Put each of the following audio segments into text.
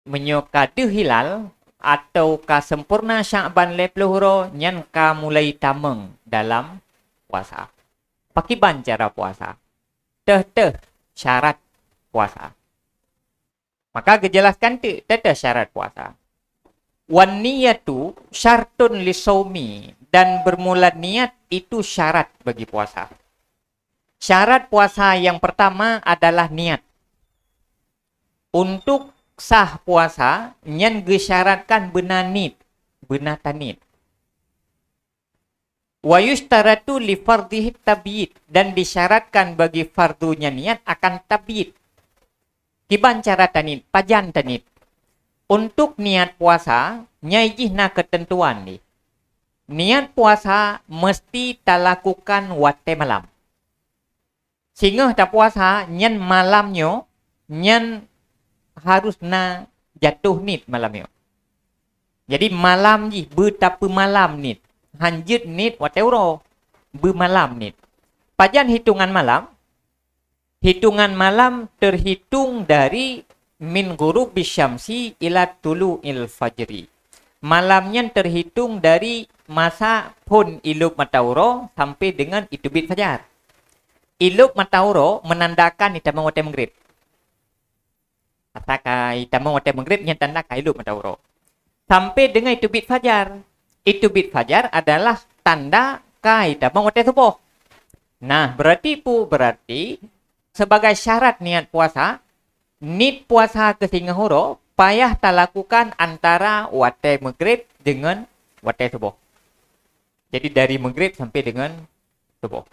menyokadu hilal atau ka sempurna Sya'ban lepluhuro nyan ka mulai tameng dalam puasa. Pakiban cara puasa. Teh syarat puasa. Maka kejelaskan teh syarat puasa. Wan niyatu syartun lisaumi, dan bermula niat itu syarat bagi puasa. Syarat puasa yang pertama adalah niat. Untuk sah puasa, nyan gesyaratkan benar nit, benar tanit. Wa yushtaratu li fardhihi tabyid, dan disyaratkan bagi fardunya niat akan tabyid. Kiban cara tanit, pajan tanit. Untuk niat puasa, nyaijihna ketentuan ni. Niat puasa mesti talakukan wate malam. Sehingga tak puasa, nyan malamnya, nyan harus na jatuh nit malamnya. Jadi malam ji, betapa malam nit. Hanjut nit wateuro, bermalam nit. Pajan hitungan malam. Hitungan malam terhitung dari min ghurub bisyamsi ila tulu'il fajri. Malamnya terhitung dari masa pun iluk matauro sampai dengan itubit fajar. Iluk matauro menandakan hitamang wate maghrib. Katakan hitamang wate maghrib yang tandakan iluk matauro. Sampai dengan itubit fajar. Itubit fajar adalah tanda hitamang wate subuh. Nah, berarti sebagai syarat niat puasa, nit puasa ke Singapura payah tak lakukan antara wate maghrib dengan wate subuh. Jadi dari maghrib sampai dengan subuh.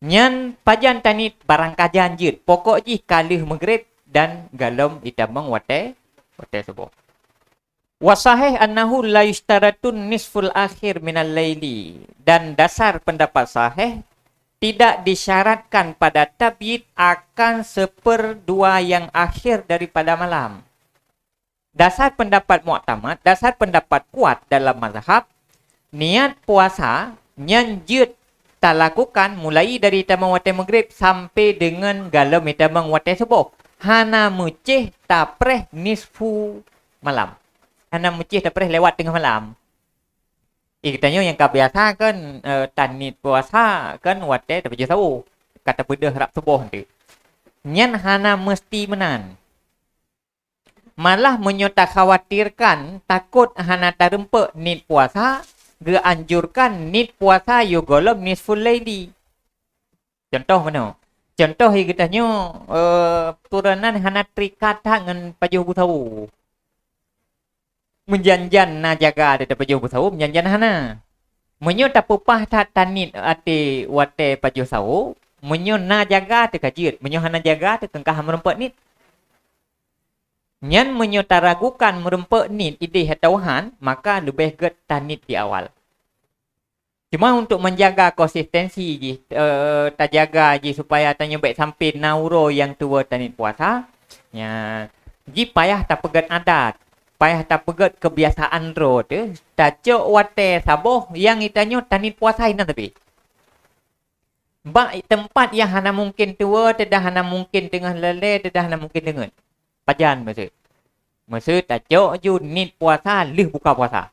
Nyan pajan tanit barang kajan jid. Pokok ji kalih maghrib dan galem itamang wate subuh. Wasahih annahu la yushtaratun nisful akhir minal laili. Dan dasar pendapat sahih, tidak disyaratkan pada tabyid akan 1/2 yang akhir daripada malam. Dasar pendapat mu'tamad, dasar pendapat kuat dalam mazhab, niat puasa nyanjut tak lakukan mulai dari tamang wate maghrib sampai dengan galem tamang wate subuh. Hana mucih tapreh nisfu malam. Hana mucih tapreh lewat tengah malam. Katanya yang kebiasa kan tanit puasa kan wate tapi jauh. Kata bedah harap subuh nanti. Nyan hana mesti menan. Malah menyota khawatirkan takut hana tarempe nit puasa, ge anjurkan nit puasa yo golem nisful laili. Contoh mana? Contoh katanya turunan hana terikat dengan pajuh butawu. Menjanjan na jaga ada pajuh butawu menjanjan hana. Menyo tapupah tak tanit ate wate pajuh sawu, menyo na jaga te kajir, menyo hana jaga te kengkah merempet nit. Nyan menyota ragukan merempek nit ide hatauhan, maka lebih get tanit di awal. Cuma untuk menjaga konsistensi je, tak jaga je supaya tanya baik sampai nauro yang tua tanit puasa. Ya, ji payah tak pegat adat, payah tak pegat kebiasaan ro tu, tak cok wate saboh yang itanya tanit puasa ina tapi. Ba tempat yang hana mungkin tua, tidak hana mungkin tengah lele, tidak hana mungkin dengan. Pajan maksud. Maksud tak cok ju nit puasa, lih buka puasa.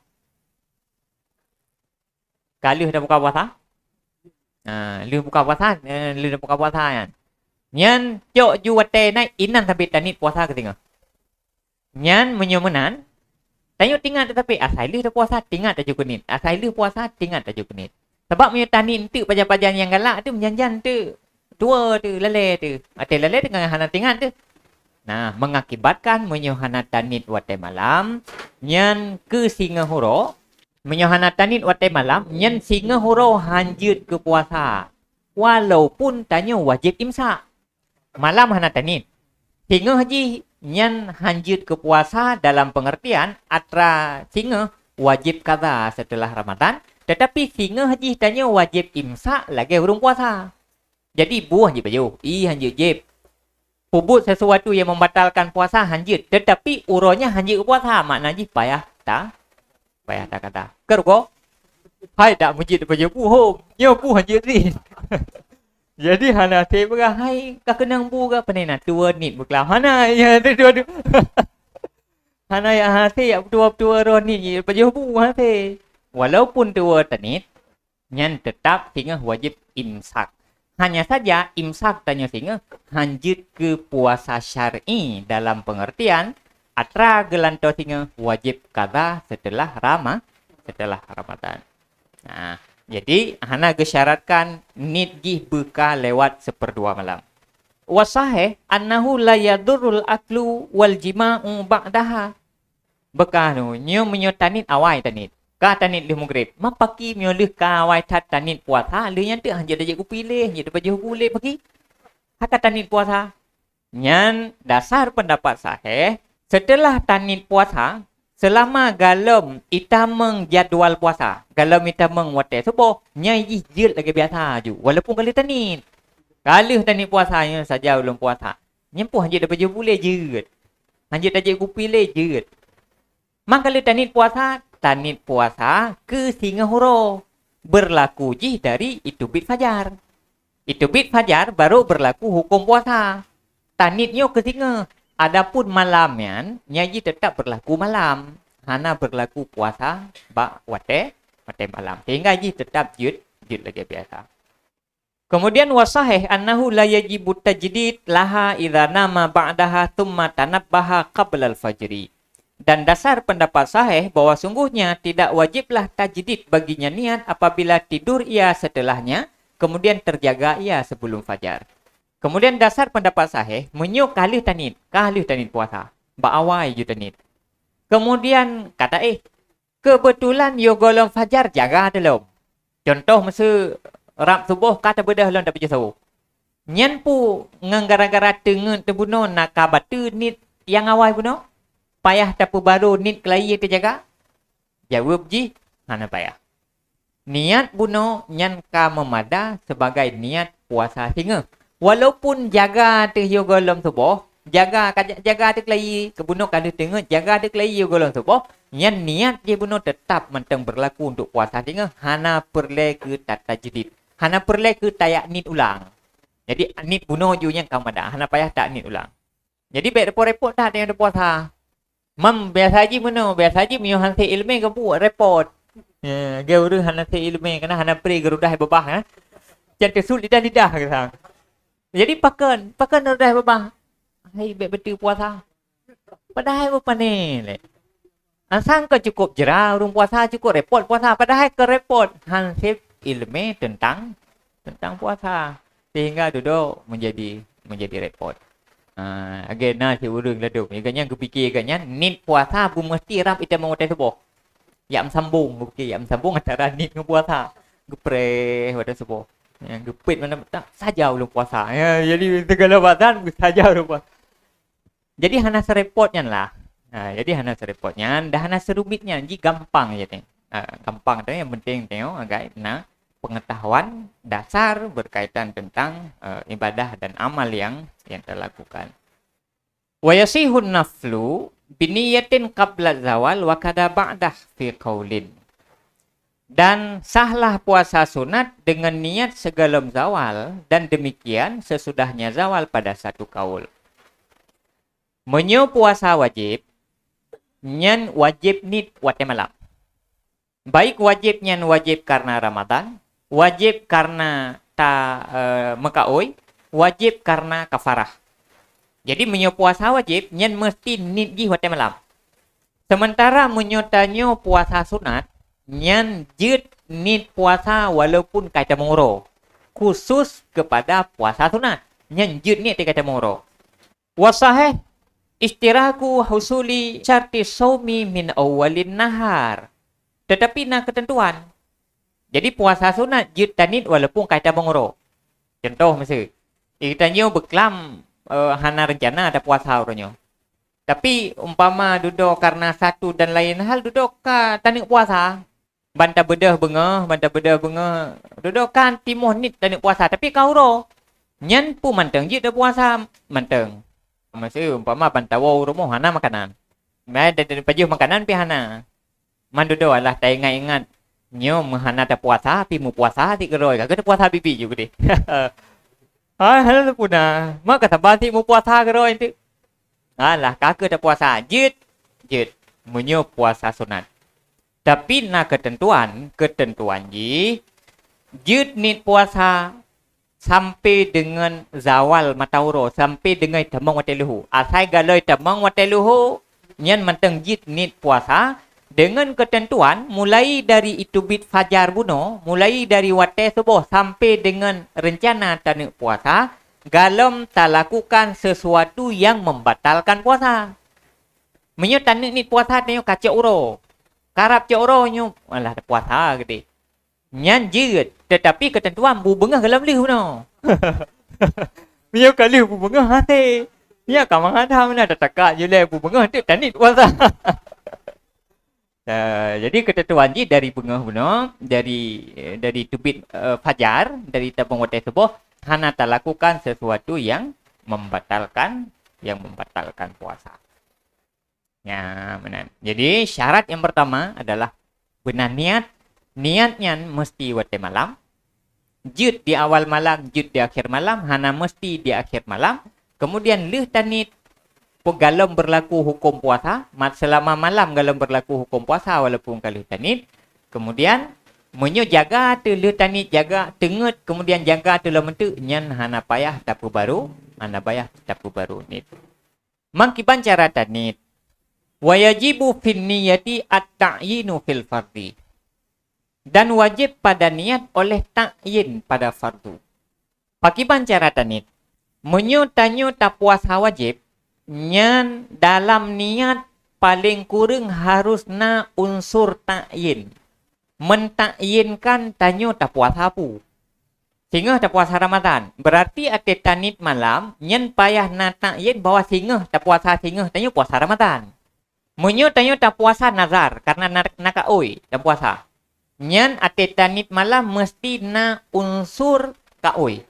Kalau dah buka puasa? Lih buka puasa, lih dah buka puasa kan. Nyan cok ju wate naik inan sampai tanit puasa ke tengah. Nyan menyomenan. Tanya tinggal tetapi asal lih dah puasa, tinggal tak juga nit. Asal lih puasa, tinggal tak juga nit. Sebab punya tanit tu pajan-pajan yang galak tu menjanjan tu. Tua tu, lele tu. Ate lele dengan hana tinggal tu. Nah, mengakibatkan menyohana tanit wate malam, nyan ke Singapura, menyohana tanit wate malam, nyan Singapura hanjut ke puasa. Walaupun tanya wajib imsak. Malam hana tanit. Singa haji nyan hanjut ke puasa dalam pengertian atra singa wajib qada setelah Ramadan, tetapi singa haji tanya wajib imsak lagi hurung puasa. Jadi buah je baju, hanjut jib. Pubut sesuatu yang membatalkan puasa hanjut, tetapi uronya hanjut puasa, maknanya payah tak kata. Keruko, hai tak mujid baju buhom, nyobu hanjut rin. Jadi hana te berah hai ka kenang bu ka panena tua nit berkelah hana ya tu. hana ya hati ya tua-tua roni baju bu hati walaupun tua tenit nyan tetap tinggal wajib imsak. Hanya saja imsak tanya singa lanjut ke puasa syar'i dalam pengertian atra gelanto singa wajib qada setelah Ramadan. Nah, jadi hana gesyaratkan nit gih buka lewat 1/2 malam. Wasahih annahu la yadurrul aklu wal jima'u ba'daha. Bekanu nyo menyo tanit awai tanit. Ka tanit lih maghrib. Mapaki myo lih ka awai tat tanit puasa lih nyan teu hanje dajek ku pilih je baju kulit pagi. Haka tanit puasa. Nyan dasar pendapat sahih setelah tanit puasa selama galem ita mengjadwal puasa. Galem ita mengwate subuh nyai jil lagi biasa ju walaupun kali tanit. Kalau tanit puasanya saja belum puasa. Nyempuh hanje dak baju boleh jeut. Hanje dajek ku pilih jeut. Mak kalau tanit puasa ke Singapura berlaku jih dari itu bit fajar. Itu bit fajar baru berlaku hukum puasa. Tanitnya ke Singa. Adapun malamnya nyaji tetap berlaku malam. Hana berlaku puasa ba wate malam. Sehingga ji tetap jut lagi biasa. Kemudian wasahih annahu la yajibu tajdid laha idza nama ba'daha thumma tanabbaha qabla al-fajri. Dan dasar pendapat sahih bahwa sungguhnya tidak wajiblah tajdid baginya niat apabila tidur ia setelahnya, kemudian terjaga ia sebelum fajar. Kemudian dasar pendapat sahih menyuk kalih tanit puasa. Ba'awai ju tanit. Kemudian kata kebetulan yo golong fajar jaga dalam. Contoh masa rap subuh kata bedah lon tak berjasa. Nyan pu ngangara-gara tengen tebuno nak kabatu nit yang awai puno. Payah tapu baru nit kelai terjaga. Jawab ji hana payah. Niat buno nyan ka memada sebagai niat puasa singa. Walaupun jaga teh yo golong subuh, jaga teh kelai kebuno kali tengen jaga teh kelai yo golong subuh, nyan niat je buno tetap mentang berlaku untuk puasa singa. Hana perle ke tata jadid. Hana perle ke tayak nit ulang. Jadi nit buno ju yang kamada. Hana payah tak nit ulang. Jadi baik repot-repot tak dengan puasa. Mam biasa haji mana? Biasa haji mio hanse ilmu ke buat repot. Ya, gauru hanse ilmu kena hana pri garudah babah ha. Jangan tersul lidah ke sang. Jadi pakan garudah babah. Hai baik betul puasa. Padahal apa ni le. Asang ke cukup jerah urung puasa cukup repot puasa padahal ke repot hanse ilmu tentang puasa sehingga duduk menjadi repot. Agena si urang laduk. Agaknya aku fikir agaknya nit puasa bu mesti rap ita mengutai subuh. Yam sambung bukti yam sambung antara nit dengan puasa. Gepre pada subuh. Yang gepit mana tak saja belum puasa. Ya, jadi segala badan saja belum puasa. Jadi hana serepotnya lah. Jadi hana serepotnya dah hana serumitnya. Jadi gampang je teng. Gampang tu yang penting tengok agak pengetahuan dasar berkaitan tentang ibadah dan amal yang terlakukan. Wa yasihun naflu biniyatin qabla zawal wa kada ba'dah fi qaulin. Dan sahlah puasa sunat dengan niat sebelum zawal dan demikian sesudahnya zawal pada satu kaul. Menyo puasa wajib nyan wajib nit wate malam. Baik wajib nyan wajib karena Ramadan, wajib karena mekaoi, wajib karena kafarah. Jadi menyo puasa wajib nyen mesti nit gi wate malam. Sementara menyotanyo puasa sunat nyen jut nit puasa walaupun kata mengoro. Khusus kepada puasa sunat nyen jut nit kata mengoro. Wasahih istiraku husuli syarti saumi min awalin nahar. Tetapi nak ketentuan. Jadi puasa sunat jut tanit walaupun kata mengoro. Contoh masa kita nyo beklam hana rencana ada puasa orangnya. Tapi umpama duduk karena satu dan lain hal duduk ka tanik puasa. Banta bedah benga, duduk kan timuh nit tanik puasa tapi kau ro. Nyan pu manteng je dah puasa manteng. Masa umpama banta wow rumah hana makanan. Mai dari pajuh makanan pi hana. Man duduk lah tak ingat nyo hana dah puasa pi mu puasa ti geroi ka puasa bibi juga deh. Hal puna. Mak kata bati mu puasa geroi ti. Alah kakak dah puasa jit jut menyo puasa sunat. Tapi na ketentuan ji jut nit puasa sampai dengan zawal matauro, sampai dengan temang wateluhu. Asai galoi temang wateluhu, nyan manteng jit nit puasa dengan ketentuan mulai dari itu bit fajar buno, mulai dari wate subuh sampai dengan rencana tanik puasa, galom tak lakukan sesuatu yang membatalkan puasa. Menyo tanik nit puasa tanyo kacau uro. Karap cak uro nyo, alah puasa gede. Nyan jut, tetapi ketentuan bu bengah dalam liu no. Mia kali bu bengah hati. Mia kamang ada mana takak je le bu bengah tu tanit puasa. Jadi ketentuan ji dari bengah buno, dari tubit fajar, dari tabung watai subuh, hana tak lakukan sesuatu yang membatalkan puasa. Ya, benar. Jadi syarat yang pertama adalah benar niat. Niatnya mesti waktu malam. Jut di awal malam, jut di akhir malam, hana mesti di akhir malam. Kemudian leh tanit galom berlaku hukum puasa, selama malam galom berlaku hukum puasa walaupun kalau tanit. Kemudian menyo jaga tu leh tanit jaga tengut, kemudian jaga tu lama tu nyan hana payah tapu baru nit. Mangkiban cara tanit. Wayajibu fin niyati at-ta'yinu fil fardhi. Dan wajib pada niat oleh ta'yin pada fardu. Pakiban cara tanit. Menyo tanyo tak puasa wajib, nyan dalam niat paling kurang harus na unsur ta'yin. Mentakyinkan tanyo tak puasa pu. Sehingga tak puasa Ramadan. Berarti ate tanit malam, nyan payah na ta'yin bahawa sehingga tak puasa sehingga tanyo puasa Ramadan. Menyo tanyo tak puasa nazar karena nak oi tak puasa. Nyan ate tanit malam mesti na unsur kaoi.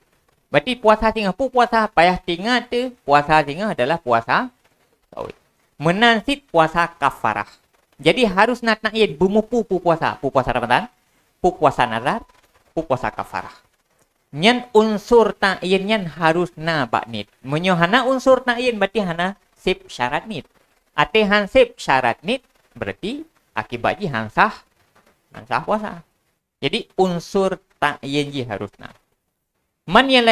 Berarti puasa tinggal pu puasa payah tinggal tu puasa tinggal adalah puasa kaoi. Menansit puasa kafarah. Jadi harus nak yen bumu pu puasa Ramadan, pu puasa nazar, pu puasa kafarah. Nyan unsur ta'yin nyan harus na baknit. Menyo hana unsur ta'yin berarti hana sip syarat nit. Ate han sip syarat nit berarti akibatnya hansah puasa. Jadi unsur ta'yin ji harusna. Man yang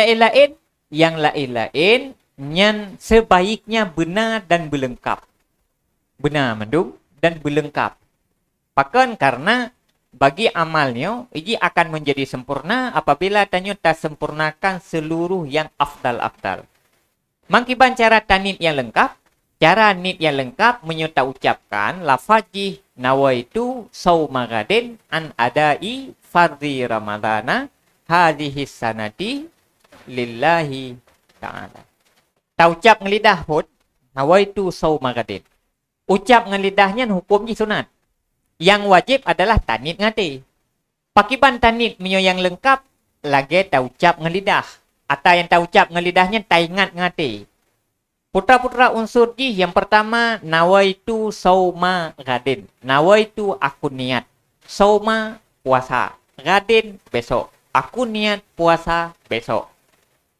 lain nyan sebaiknya benar dan berlengkap. Benar mendung dan berlengkap. Bahkan karena bagi amalnya ini akan menjadi sempurna apabila tanyo tak sempurnakan seluruh yang afdal. Mangkiban cara tanit yang lengkap. Cara nit yang lengkap menyerta ucapkan lafaz nawaitu sauma gadin an adai fardhi ramadana hadhihi sanati lillahi ta'ala. Ta ucap ngelidah pun nawaitu sauma gadin. Ucap ngelidahnya hukum ji sunat. Yang wajib adalah tanit ngati. Pakiban tanit menyo yang lengkap lagi ta ucap ngelidah. Atau yang ta ucap ngelidahnya ta ingat ngati. Putra-putra unsur ji yang pertama nawaitu sauma gadin. Nawaitu aku niat. Sauma puasa. Gadin besok. Aku niat puasa besok.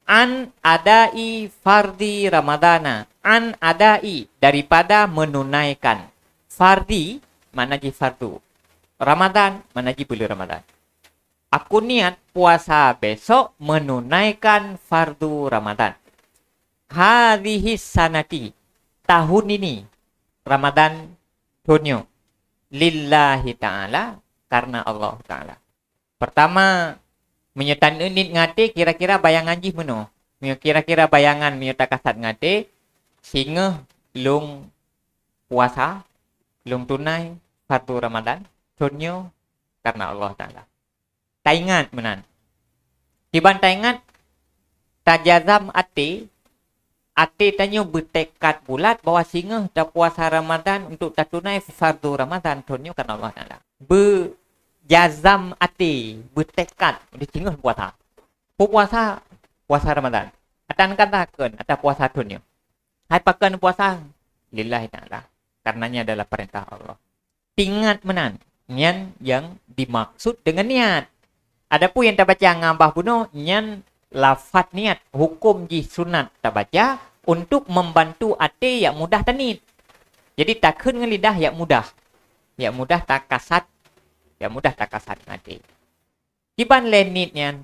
An adai fardhi ramadana. An adai daripada menunaikan. Fardhi mana ji fardu. Ramadan mana ji bulan Ramadan. Aku niat puasa besok menunaikan fardu Ramadan. Hadhihi sanati tahun ini Ramadan tunyo lillahi ta'ala karena Allah ta'ala. Pertama menyertan unit ngate kira-kira bayangan ji meno. Kira-kira bayangan menyerta kasat ngate sehingga lung puasa lung tunai fardu Ramadan tunyo karena Allah ta'ala. Ta ingat menan. Tiban ta ingat tajazam ate tanyo bertekad bulat bahawa singa tak puasa Ramadan untuk tak tunai fardu Ramadan tunyo karena Allah Ta'ala. Berjazam ate, bertekad di singa puasa. Puasa Ramadan. Atan katakan atau puasa tunyo. Hai pakan puasa lillahi ta'ala. Karenanya adalah perintah Allah. Tingat menan. Nyan yang dimaksud dengan niat. Adapun yang tak baca ngambah bunuh, nyan lafaz niat hukum ji sunat tak baca untuk membantu ate yang mudah tanit. Jadi takun dengan lidah yang mudah. Yang mudah takasat. Yang mudah takasat nanti. Kiban le nit nyan.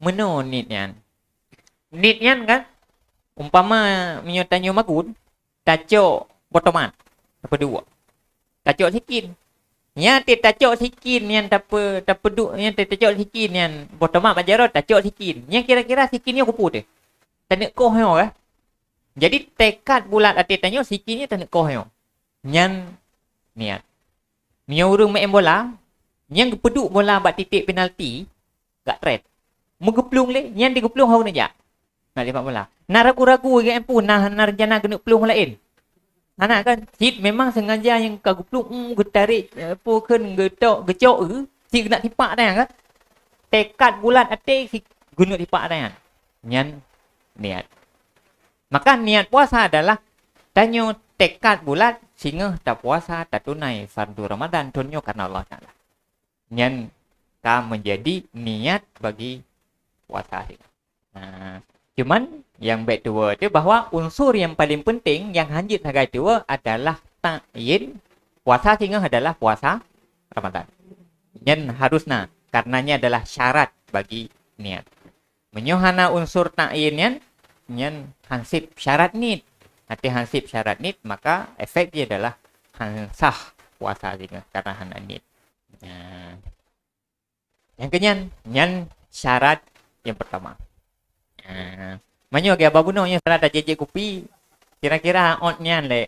Meno nit nyan. Nit nyan kan. Umpama minyotanyo magun. Taco botoman. Apa dua. Taco sikin. Nya te taco sikin yang tapedu yang te taco sikin yang botoman majaro taco sikin. Yang kira-kira sikinnya kupu te. Tanek kohyo eh. Jadi tekad bulat ati tanyo sikinnya tanek kohyo. Nyan niat. Nya urung main bola, yang gepeduk bola bat titik penalti, gak red. Megeplung le, yang digeplung hau naja. Nak lipat bola. Nak ragu-ragu yang pun nah rencana kena pelung lain. Anak kan hit memang sengaja yang kageplung getarik apa kan gecok si nak tipak dah kan. Tekad bulat ati si guna tipak dah. Nyan niat. Maka niat puasa adalah tanyo tekad bulat sehingga tak puasa tak tunai fardu Ramadan tunyo karena Allah Taala. Nyan ka menjadi niat bagi puasa. Nah, cuman yang baik tua itu bahwa unsur yang paling penting yang hanjit sebagai tua adalah ta'yin puasa sehingga adalah puasa Ramadan. Nyan harusna karenanya adalah syarat bagi niat. Menyohana unsur ta'yin nyan hansip syarat nit. Nanti hansip syarat nit, maka efek dia adalah hansah puasa juga karena hana nit. Nah, yang kenyan, nyan syarat yang pertama. Manyo kaya babuno yung syarat jejek kopi, kira-kira on nyan le.